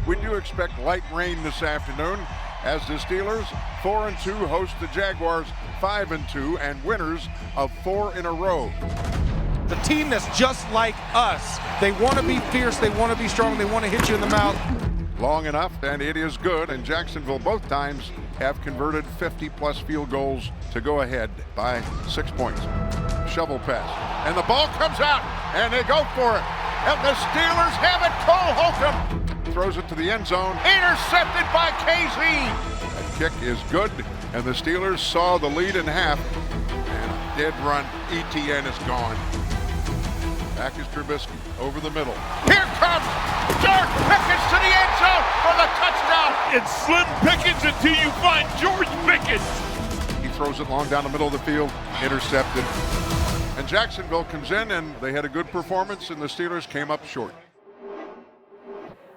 We do expect light rain this afternoon as the Steelers, 4-2, host the Jaguars, 5-2, and winners of 4 in a row. The team that's just like us. They want to be fierce, they want to be strong, they want to hit you in the mouth. Long enough, and it is good, and Jacksonville both times have converted 50-plus field goals to go ahead by 6 points. Shovel pass, and the ball comes out, and they go for it. And the Steelers have it. Cole Holcomb throws it to the end zone, intercepted by KZ. That kick is good, and the Steelers saw the lead in half, and dead run. ETN is gone. Back is Trubisky, over the middle. Here comes George Pickens to the end zone for the touchdown. It's slim pickings until you find George Pickens. He throws it long down the middle of the field, intercepted. And Jacksonville comes in, and they had a good performance, and the Steelers came up short.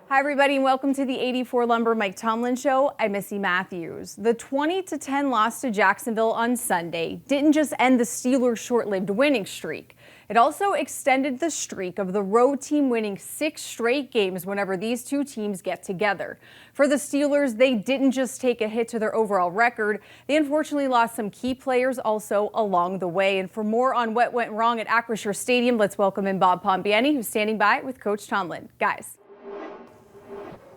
Hi, everybody, and welcome to the 84 Lumber Mike Tomlin Show. I'm Missy Matthews. The 20-10 loss to Jacksonville on Sunday didn't just end the Steelers' short-lived winning streak. It also extended the streak of the road team winning 6 straight games whenever these two teams get together. For the Steelers, they didn't just take a hit to their overall record. They unfortunately lost some key players also along the way. And for more on what went wrong at Acrisure Stadium, let's welcome in Bob Pompeani, who's standing by with Coach Tomlin. Guys.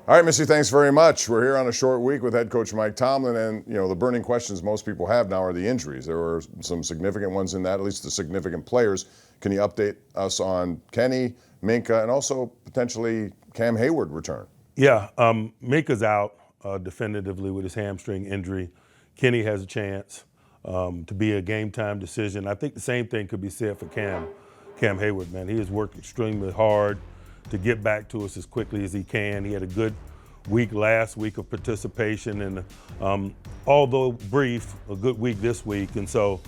All right, Missy, thanks very much. We're here on a short week with head coach Mike Tomlin, and the burning questions most people have now are the injuries. There were some significant ones in that, at least the significant players. Can you update us on Kenny, Minka, and also potentially Cam Hayward return? Yeah, Minka's out definitively with his hamstring injury. Kenny has a chance to be a game-time decision. I think the same thing could be said for Cam Hayward, man. He has worked extremely hard to get back to us as quickly as he can. He had a good week last week of participation, and although brief, a good week this week, and so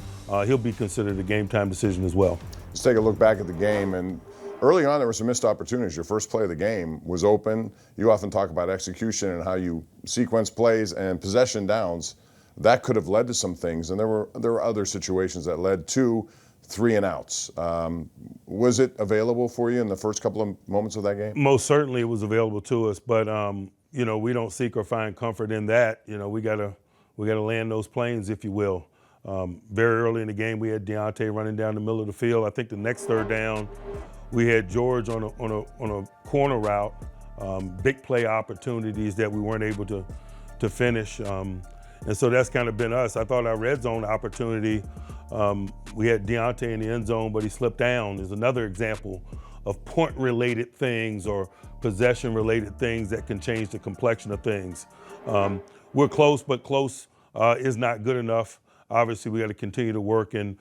he'll be considered a game-time decision as well. Let's take a look back at the game, and early on there were some missed opportunities. Your first play of the game was open. You often talk about execution and how you sequence plays and possession downs. That could have led to some things, and there were other situations that led to 3 and outs. Was it available for you in the first couple of moments of that game? Most certainly it was available to us, but we don't seek or find comfort in that. We gotta land those planes, if you will. Very early in the game, we had Deontay running down the middle of the field. I think the next third down, we had George on a corner route, big play opportunities that we weren't able to finish. And so that's kind of been us. I thought our red zone opportunity, we had Deontay in the end zone, but he slipped down. There's another example of point-related things or possession-related things that can change the complexion of things. We're close, but close is not good enough. Obviously, we got to continue to work and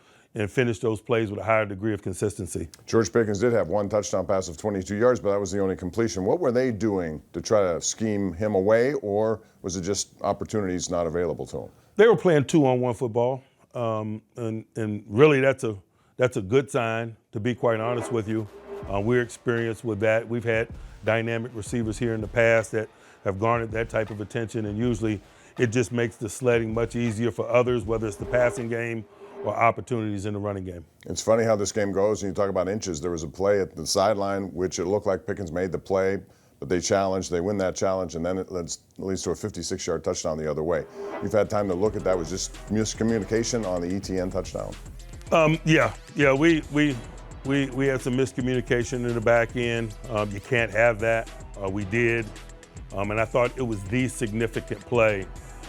finish those plays with a higher degree of consistency. George Pickens did have 1 touchdown pass of 22 yards, but that was the only completion. What were they doing to try to scheme him away, or was it just opportunities not available to him? They were playing 2-on-1 football, and really that's a good sign, to be quite honest with you. We're experienced with that. We've had dynamic receivers here in the past that have garnered that type of attention, and usually it just makes the sledding much easier for others, whether it's the passing game or opportunities in the running game. It's funny how this game goes, and you talk about inches. There was a play at the sideline, which it looked like Pickens made the play, but they win that challenge, and then it leads to a 56-yard touchdown the other way. You've had time to look at that. Was just miscommunication on the ETN touchdown? Yeah, we had some miscommunication in the back end. You can't have that. We did, and I thought it was the significant play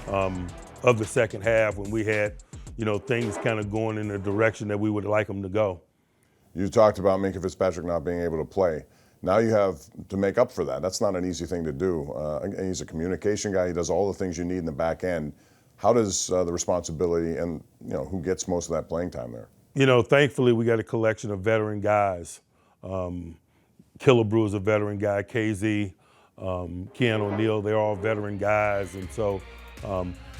of the second half when we had things kind of going in the direction that we would like them to go. You talked about Minka Fitzpatrick not being able to play. Now you have to make up for that. That's not an easy thing to do. He's a communication guy. He does all the things you need in the back end. How does the responsibility and who gets most of that playing time there? Thankfully we got a collection of veteran guys. Killebrew is a veteran guy. KZ, Keanu O'Neal, they're all veteran guys, and so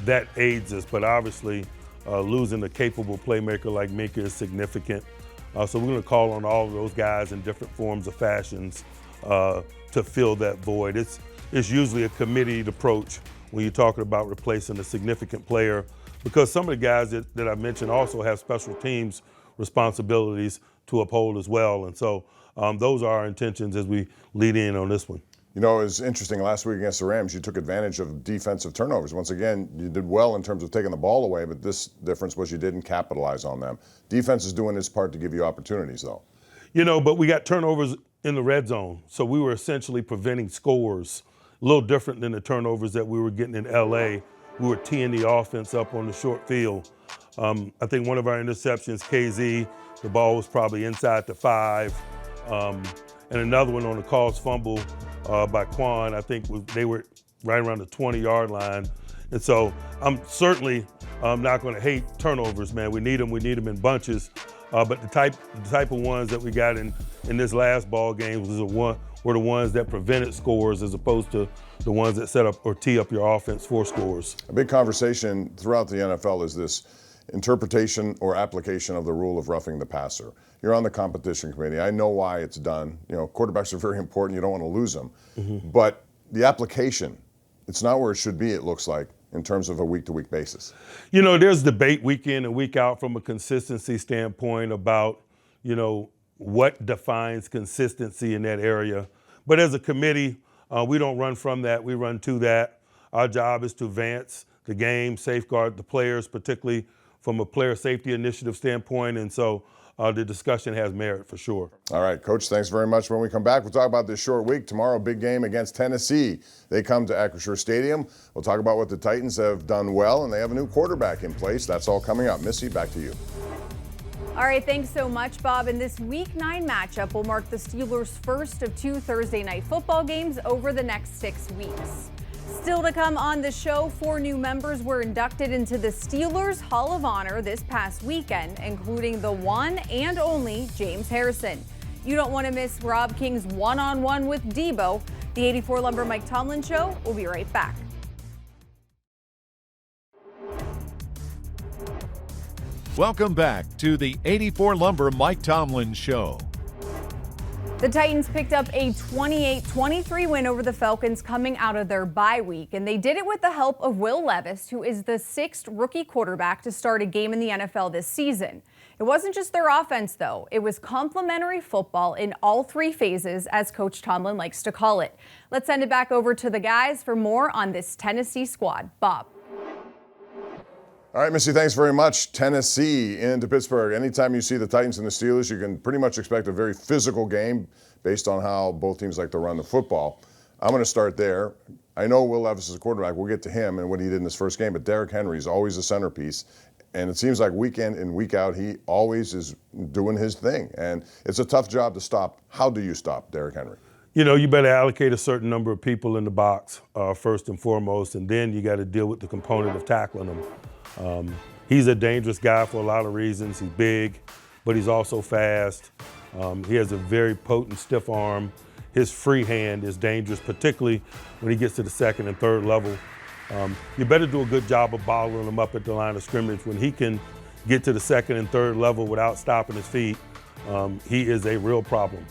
that aids us. But obviously, losing a capable playmaker like Minka is significant. So we're going to call on all of those guys in different forms or fashions to fill that void. It's usually a committed approach when you're talking about replacing a significant player, because some of the guys that I mentioned also have special teams responsibilities to uphold as well. And so those are our intentions as we lead in on this one. You know, it was interesting. Last week against the Rams, you took advantage of defensive turnovers. Once again, you did well in terms of taking the ball away, but this difference was you didn't capitalize on them. Defense is doing its part to give you opportunities, though. You know, but we got turnovers in the red zone, so we were essentially preventing scores. A little different than the turnovers that we were getting in L.A. We were teeing the offense up on the short field. I think one of our interceptions, KZ, the ball was probably inside the 5. And another one on the caused fumble by Quan, I think they were right around the 20-yard line. And so I'm certainly not going to hate turnovers, man. We need them in bunches. But the type of ones that we got in this last ball game were the ones that prevented scores as opposed to the ones that set up or tee up your offense for scores. A big conversation throughout the NFL is this interpretation or application of the rule of roughing the passer. You're on the competition committee. I know why it's done. You know, quarterbacks are very important. You don't want to lose them. Mm-hmm. But the application, it's not where it should be, it looks like, in terms of a week-to-week basis. You know, there's debate week in and week out from a consistency standpoint about, you know, what defines consistency in that area. But as a committee, we don't run from that. We run to that. Our job is to advance the game, safeguard the players, particularly from a player safety initiative standpoint. And so the discussion has merit for sure. All right, Coach, thanks very much. When we come back, we'll talk about this short week. Tomorrow, big game against Tennessee. They come to Acrisure Stadium. We'll talk about what the Titans have done well, and they have a new quarterback in place. That's all coming up. Missy, back to you. All right, thanks so much, Bob. And this Week 9 matchup will mark the Steelers' first of 2 Thursday night football games over the next 6 weeks. Still to come on the show, 4 new members were inducted into the Steelers Hall of Honor this past weekend, including the one and only James Harrison. You don't want to miss Rob King's one-on-one with Debo. The 84 Lumber Mike Tomlin Show will be right back. Welcome back to the 84 Lumber Mike Tomlin Show. The Titans picked up a 28-23 win over the Falcons coming out of their bye week, and they did it with the help of Will Levis, who is the 6th rookie quarterback to start a game in the NFL this season. It wasn't just their offense, though. It was complementary football in all 3 phases, as Coach Tomlin likes to call it. Let's send it back over to the guys for more on this Tennessee squad. Bob. All right, Missy, thanks very much. Tennessee into Pittsburgh. Anytime you see the Titans and the Steelers, you can pretty much expect a very physical game based on how both teams like to run the football. I'm going to start there. I know Will Levis is a quarterback. We'll get to him and what he did in his first game, but Derrick Henry is always the centerpiece. And it seems like week in and week out, he always is doing his thing. And it's a tough job to stop. How do you stop Derrick Henry? You know, you better allocate a certain number of people in the box first and foremost, and then you got to deal with the component of tackling them. He's a dangerous guy for a lot of reasons. He's big, but he's also fast. He has a very potent stiff arm. His free hand is dangerous, particularly when he gets to the second and third level. You better do a good job of bottling him up at the line of scrimmage. When he can get to the second and third level without stopping his feet, he is a real problem.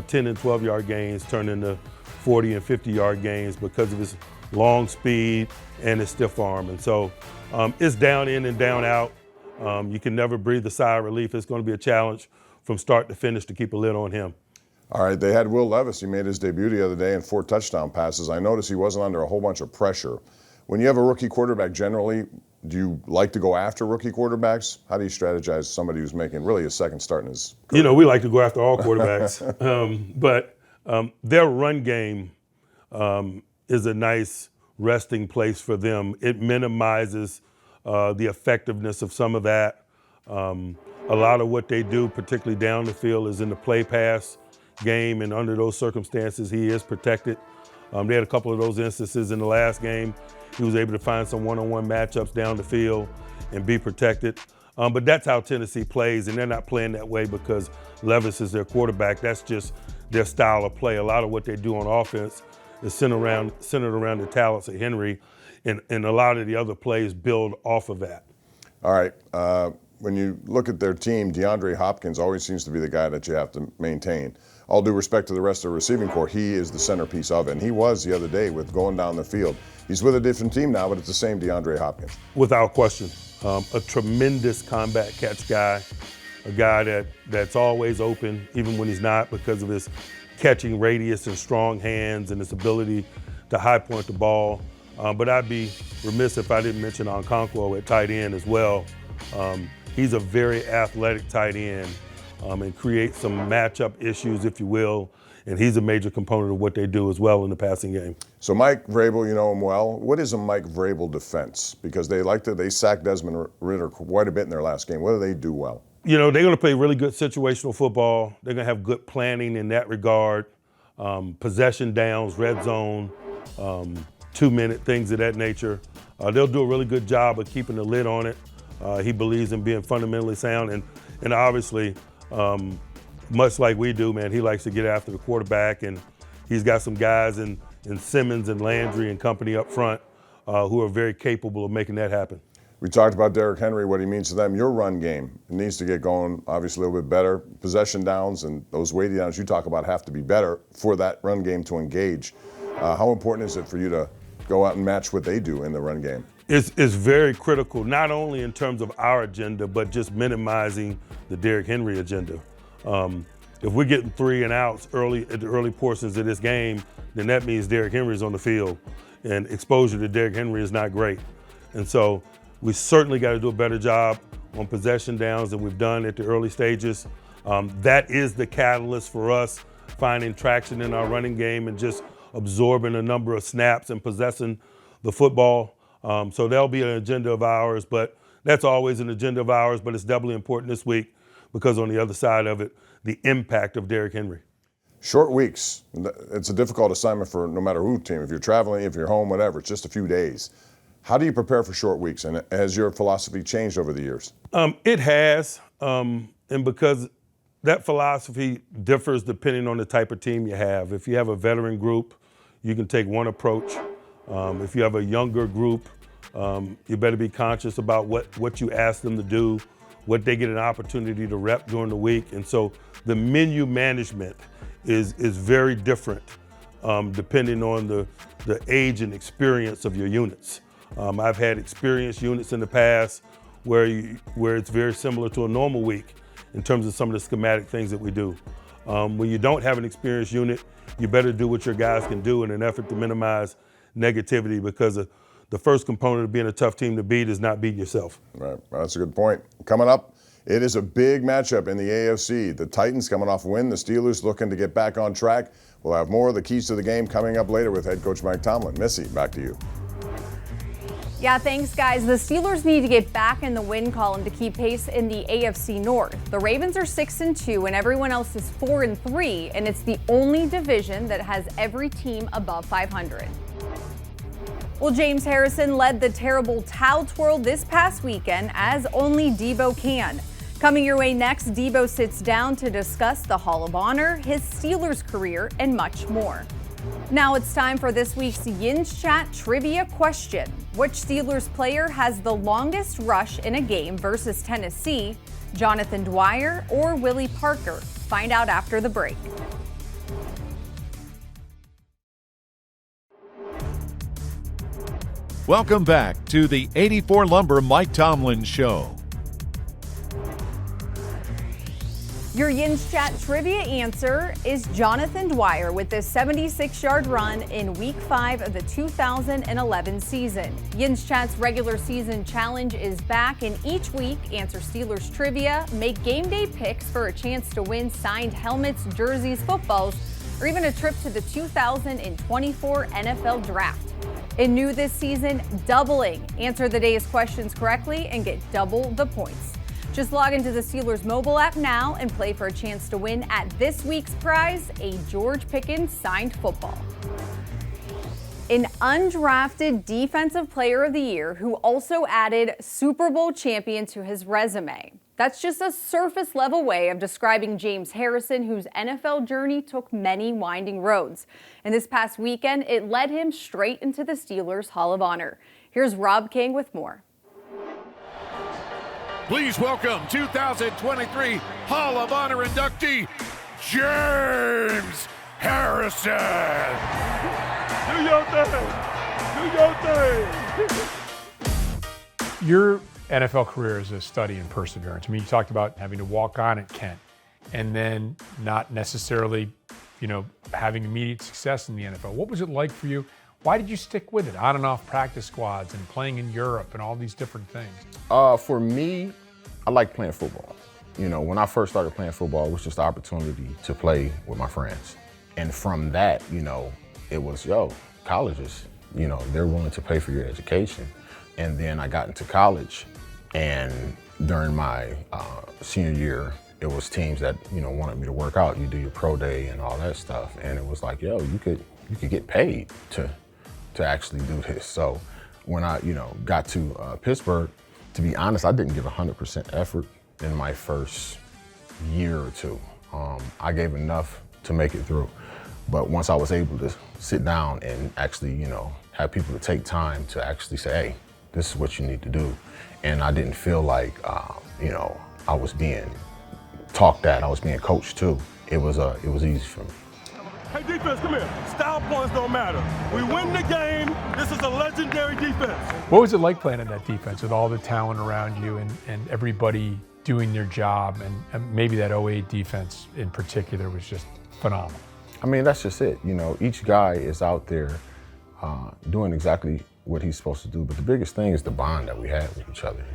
10 and 12-yard gains turn into 40 and 50-yard gains because of his long speed and his stiff arm. And so it's down in and down out. You can never breathe a sigh of relief. It's going to be a challenge from start to finish to keep a lid on him. All right, they had Will Levis. He made his debut the other day in 4 touchdown passes. I noticed he wasn't under a whole bunch of pressure. When you have a rookie quarterback, generally, do you like to go after rookie quarterbacks? How do you strategize somebody who's making really his second start in his career? You know, we like to go after all quarterbacks. But their run game is a nice resting place for them. It minimizes the effectiveness of some of that. A lot of what they do, particularly down the field, is in the play pass game, and under those circumstances, he is protected. They had a couple of those instances in the last game. He was able to find some one-on-one matchups down the field and be protected. But that's how Tennessee plays, and they're not playing that way because Levis is their quarterback. That's just their style of play. A lot of what they do on offense is centered around the talents of Henry, and a lot of the other plays build off of that. All right. When you look at their team, DeAndre Hopkins always seems to be the guy that you have to maintain. All due respect to the rest of the receiving corps, he is the centerpiece of it. And he was the other day with going down the field. He's with a different team now, but it's the same DeAndre Hopkins. Without question. A tremendous combat catch guy, a guy that's always open, even when he's not, because of his catching radius and strong hands and his ability to high point the ball. But I'd be remiss if I didn't mention Okonkwo at tight end as well. He's a very athletic tight end and creates some matchup issues, if you will. And he's a major component of what they do as well in the passing game. So Mike Vrabel, you know him well. What is a Mike Vrabel defense? Because they sacked Desmond Ridder quite a bit in their last game. What do they do well? You know, they're going to play really good situational football. They're going to have good planning in that regard. Possession downs, red zone, 2-minute, things of that nature. They'll do a really good job of keeping the lid on it. He believes in being fundamentally sound. And obviously, much like we do, man, he likes to get after the quarterback, and he's got some guys in Simmons and Landry and company up front who are very capable of making that happen. We talked about Derrick Henry, what he means to them. Your run game needs to get going, obviously, a little bit better. Possession downs and those weighty downs you talk about have to be better for that run game to engage. How important is it for you to go out and match what they do in the run game? It's very critical, not only in terms of our agenda, but just minimizing the Derrick Henry agenda. If we're getting 3 and outs at the early portions of this game, then that means Derrick Henry's on the field, and exposure to Derrick Henry is not great. And so we certainly got to do a better job on possession downs than we've done at the early stages. That is the catalyst for us finding traction in our running game and just absorbing a number of snaps and possessing the football. So that'll be an agenda of ours, but that's always an agenda of ours, but it's doubly important this week because on the other side of it, the impact of Derrick Henry. Short weeks. It's a difficult assignment for no matter who team. If you're traveling, if you're home, whatever, it's just a few days. How do you prepare for short weeks? And has your philosophy changed over the years? It has, and because that philosophy differs depending on the type of team you have. If you have a veteran group, you can take one approach. If you have a younger group, you better be conscious about what you ask them to do, what they get an opportunity to rep during the week. And so the menu management is very different depending on the age and experience of your units. I've had experienced units in the past where it's very similar to a normal week in terms of some of the schematic things that we do. When you don't have an experienced unit, you better do what your guys can do in an effort to minimize negativity, because the first component of being a tough team to beat is not beating yourself. Right, well, that's a good point. Coming up, it is a big matchup in the AFC. The Titans coming off a win, the Steelers looking to get back on track. We'll have more of the keys to the game coming up later with head coach Mike Tomlin. Missy, back to you. Yeah, thanks, guys. The Steelers need to get back in the win column to keep pace in the AFC North. The Ravens are 6-2 and everyone else is 4-3, and it's the only division that has every team above 500. Well, James Harrison led the terrible towel twirl this past weekend, as only Debo can. Coming your way next, Debo sits down to discuss the Hall of Honor, his Steelers career, and much more. Now it's time for this week's Yin's Chat trivia question. Which Steelers player has the longest rush in a game versus Tennessee? Jonathan Dwyer or Willie Parker? Find out after the break. Welcome back to the 84 Lumber Mike Tomlin Show. Your Yin's Chat trivia answer is Jonathan Dwyer with this 76-yard run in Week 5 of the 2011 season. Yin's Chat's regular season challenge is back, and each week answer Steelers trivia, make game day picks for a chance to win signed helmets, jerseys, footballs, or even a trip to the 2024 NFL Draft. And new this season, doubling. Answer the day's questions correctly and get double the points. Just log into the Steelers mobile app now and play for a chance to win at this week's prize, a George Pickens signed football. An undrafted Defensive Player of the Year who also added Super Bowl champion to his resume. That's just a surface level way of describing James Harrison, whose NFL journey took many winding roads. And this past weekend, it led him straight into the Steelers Hall of Honor. Here's Rob King with more. Please welcome 2023 Hall of Honor inductee, James Harrison. Do your thing. Do your thing. Your NFL career is a study in perseverance. I mean, you talked about having to walk on at Kent and then not necessarily having immediate success in the NFL. What was it like for you? Why did you stick with it, on and off practice squads and playing in Europe and all these different things? For me, I like playing football. When I first started playing football, it was just the opportunity to play with my friends. And from that, it was, colleges, they're willing to pay for your education. And then I got into college, and during my senior year, it was teams that, wanted me to work out. You do your pro day and all that stuff. And it was like, you could get paid to actually do this. So when I, got to Pittsburgh, to be honest, I didn't give 100% effort in my first year or two. I gave enough to make it through. But once I was able to sit down and actually, have people to take time to actually say, hey, this is what you need to do. And I didn't feel like, I was being talked at, I was being coached too. It was easy for me. Hey, defense, come here. Style points don't matter. We win the game. This is a legendary defense. What was it like playing in that defense with all the talent around you and everybody doing their job, and maybe that 08 defense in particular was just phenomenal? I mean, that's just it. Each guy is out there doing exactly what he's supposed to do. But the biggest thing is the bond that we had with each other.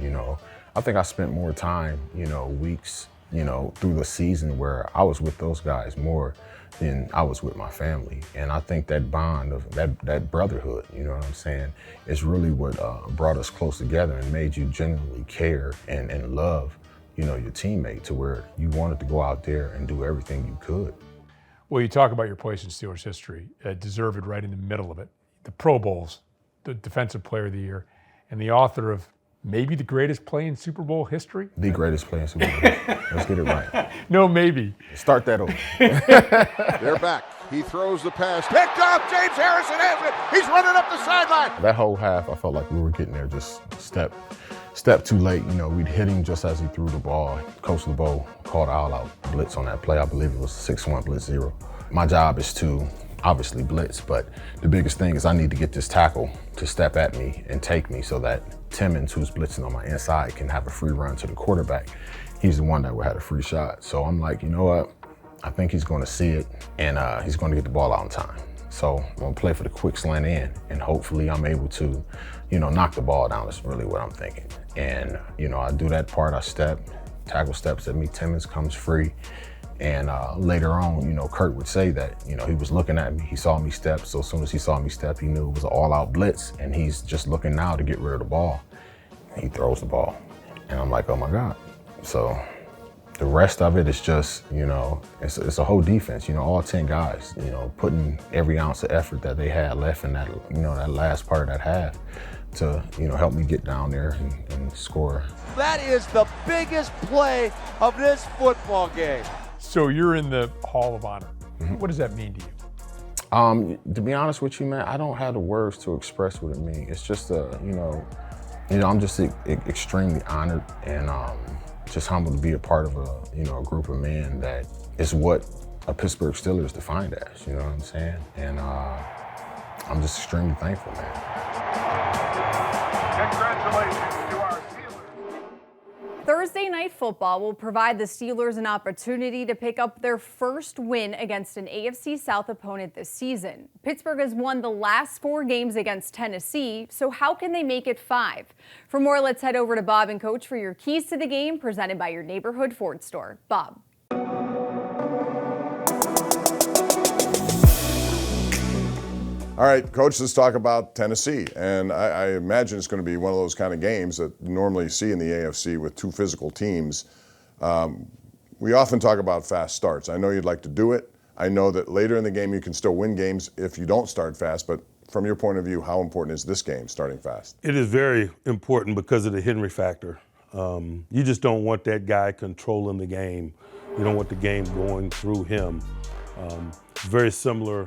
I think I spent more time, weeks, through the season where I was with those guys more than I was with my family. And I think that bond of that brotherhood, you know what I'm saying, is really what brought us close together and made you genuinely care and love, your teammate, to where you wanted to go out there and do everything you could. Well, you talk about your place in Steelers history, deserved right in the middle of it. The Pro Bowls, the Defensive Player of the Year, and the author of maybe the greatest play in Super Bowl history? The greatest play in Super Bowl history. Let's get it right. No, maybe. Start that over. They're back. He throws the pass. Picked off. James Harrison has it. He's running up the sideline. That whole half, I felt like we were getting there just step too late. We'd hit him just as he threw the ball. Coach LeBeau called an all-out blitz on that play. I believe it was 6-1 blitz 0. My job is to obviously blitz, but the biggest thing is I need to get this tackle to step at me and take me so that Timmons, who's blitzing on my inside, can have a free run to the quarterback. He's the one that had a free shot. So I'm like, you know what? I think he's going to see it, and he's going to get the ball out in time. So I'm going to play for the quick slant in, and hopefully I'm able to, knock the ball down. That's really what I'm thinking. And, I do that part. I step, tackle steps at me, Timmons comes free. And later on, Kurt would say that, he was looking at me, he saw me step. So as soon as he saw me step, he knew it was an all-out blitz, and he's just looking now to get rid of the ball. He throws the ball, and I'm like, oh my God. So the rest of it is just, it's a whole defense, all 10 guys, putting every ounce of effort that they had left in that, that last part of that half to, help me get down there and score. That is the biggest play of this football game. So you're in the Hall of Honor. Mm-hmm. What does that mean to you? To be honest with you, man, I don't have the words to express what it means. It's just, I'm just extremely honored and just humbled to be a part of a group of men that is what a Pittsburgh Steelers is defined as, you know what I'm saying? And I'm just extremely thankful, man. Congratulations to our Steelers. Thursday Night Football will provide the Steelers an opportunity to pick up their first win against an AFC South opponent this season. Pittsburgh has won the last 4 games against Tennessee, so how can they make it 5? For more, let's head over to Bob and Coach for your keys to the game, presented by your neighborhood Ford store. Bob. All right, Coach, let's talk about Tennessee. And I imagine it's going to be one of those kind of games that you normally see in the AFC with 2 physical teams. We often talk about fast starts. I know you'd like to do it. I know that later in the game you can still win games if you don't start fast, but from your point of view, how important is this game starting fast? It is very important because of the Henry factor. You just don't want that guy controlling the game. You don't want the game going through him. Very similar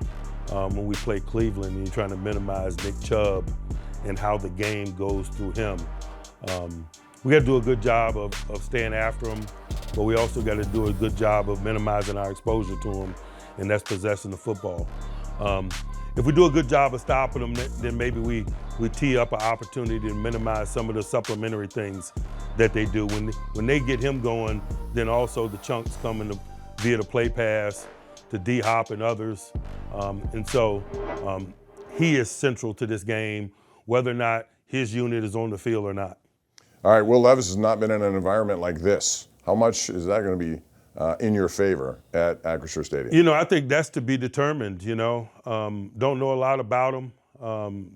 when we play Cleveland and you're trying to minimize Nick Chubb and how the game goes through him. We got to do a good job of staying after him, but we also got to do a good job of minimizing our exposure to him, and that's possessing the football. If we do a good job of stopping them, then maybe we tee up an opportunity to minimize some of the supplementary things that they do. When they get him going, then also the chunks coming via the play pass to D-Hop and others. And so he is central to this game, whether or not his unit is on the field or not. All right, Will Levis has not been in an environment like this. How much is that going to be in your favor at Acrisure Stadium? You know, I think that's to be determined, you know. Don't know a lot about him.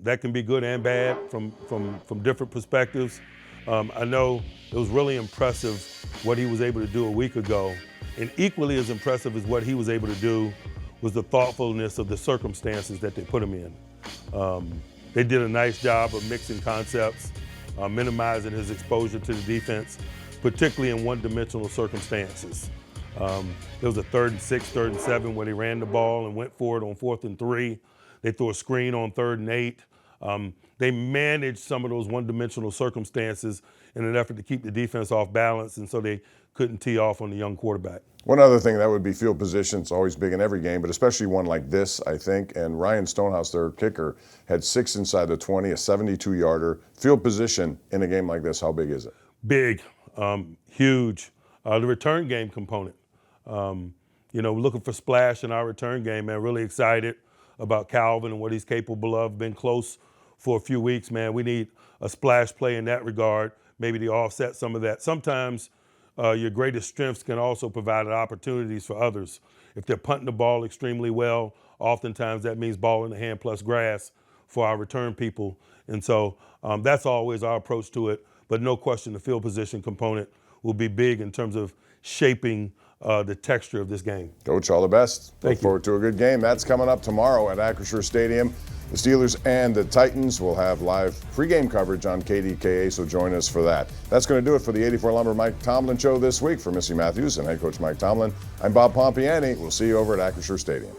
That can be good and bad from different perspectives. I know it was really impressive what he was able to do a week ago. And equally as impressive as what he was able to do was the thoughtfulness of the circumstances that they put him in. They did a nice job of mixing concepts, minimizing his exposure to the defense, particularly in one-dimensional circumstances. There was a 3rd and 6, 3rd and 7 where they ran the ball and went for it on 4th and 3. They threw a screen on 3rd and 8. They managed some of those one-dimensional circumstances in an effort to keep the defense off balance, and so they couldn't tee off on the young quarterback. One other thing, that would be field position. It's always big in every game, but especially one like this, I think. And Ryan Stonehouse, their kicker, had 6 inside the 20, a 72-yarder. Field position in a game like this, how big is it? Big, huge. The return game component. You know, we're looking for splash in our return game, man. Really excited about Calvin and what he's capable of. Been close for a few weeks, man. We need a splash play in that regard, maybe to offset some of that. Sometimes your greatest strengths can also provide opportunities for others. If they're punting the ball extremely well, oftentimes that means ball in the hand plus grass for our return people. And so that's always our approach to it. But no question the field position component will be big in terms of shaping the texture of this game. Coach, all the best. Thank Look forward to a good game. That's coming up tomorrow at Acrisure Stadium. The Steelers and the Titans will have live pregame coverage on KDKA, so join us for that. That's going to do it for the 84 Lumber Mike Tomlin Show this week. For Missy Matthews and head coach Mike Tomlin, I'm Bob Pompeani. We'll see you over at Acrisure Stadium.